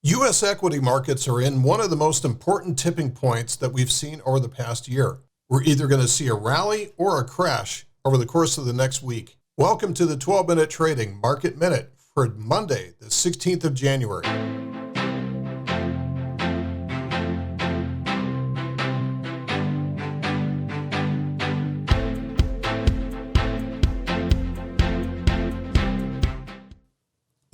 U.S. equity markets are in one of the most important tipping points that we've seen over the past year. We're either going to see a rally or a crash over the course of the next week. Welcome to the 12-Minute Trading Market Minute for Monday, the 16th of January.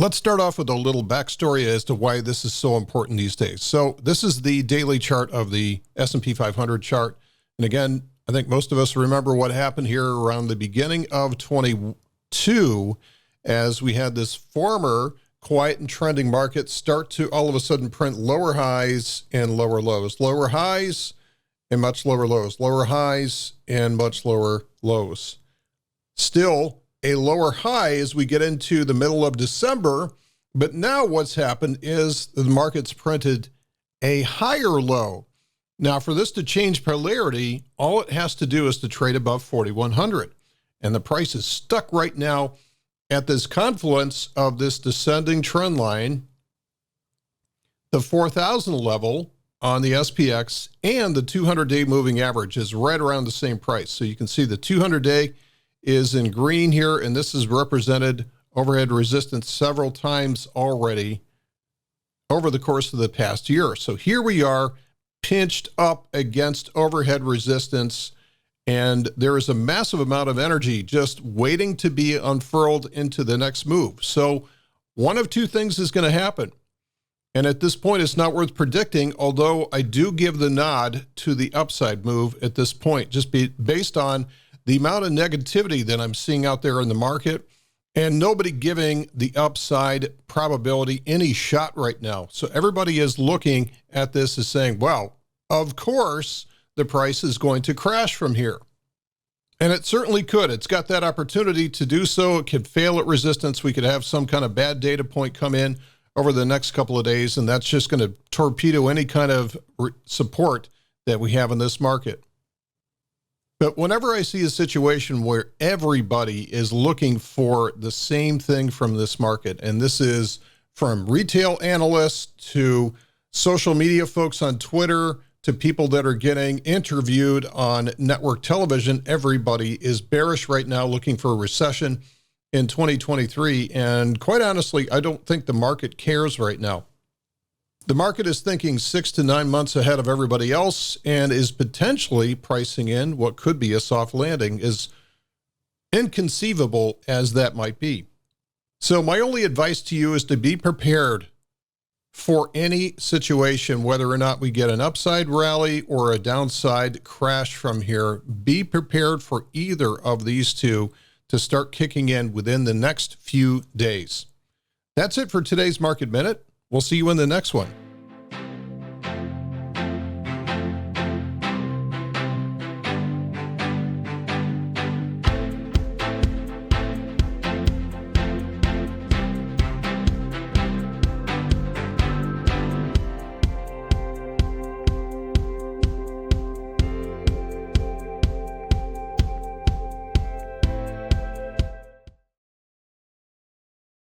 Let's start off with a little backstory as to why this is so important these days. So this is the daily chart of the S&P 500 chart. And again, I think most of us remember what happened here around the beginning of 22 as we had this former quiet and trending market start to all of a sudden print lower highs and lower lows, lower highs and much lower lows, lower highs and much lower lows. Still a lower high as we get into the middle of December, but now what's happened is the market's printed a higher low. Now for this to change polarity, all it has to do is to trade above 4,100. And the price is stuck right now at this confluence of this descending trend line, the 4,000 level on the SPX, and the 200-day moving average is right around the same price. So you can see the 200-day is in green here, and this has represented overhead resistance several times already over the course of the past year. So here we are pinched up against overhead resistance, and there is a massive amount of energy just waiting to be unfurled into the next move. So one of two things is going to happen. And at this point, it's not worth predicting, although I do give the nod to the upside move at this point, just based on the amount of negativity that I'm seeing out there in the market and nobody giving the upside probability any shot right now. So everybody is looking at this as saying, well, of course, the price is going to crash from here. And it certainly could. It's got that opportunity to do so. It could fail at resistance. We could have some kind of bad data point come in over the next couple of days, and that's just going to torpedo any kind of support that we have in this market. But whenever I see a situation where everybody is looking for the same thing from this market, and this is from retail analysts to social media folks on Twitter to people that are getting interviewed on network television, everybody is bearish right now looking for a recession in 2023. And quite honestly, I don't think the market cares right now. The market is thinking 6 to 9 months ahead of everybody else and is potentially pricing in what could be a soft landing, as inconceivable as that might be. So my only advice to you is to be prepared for any situation, whether or not we get an upside rally or a downside crash from here. Be prepared for either of these two to start kicking in within the next few days. That's it for today's Market Minute. We'll see you in the next one.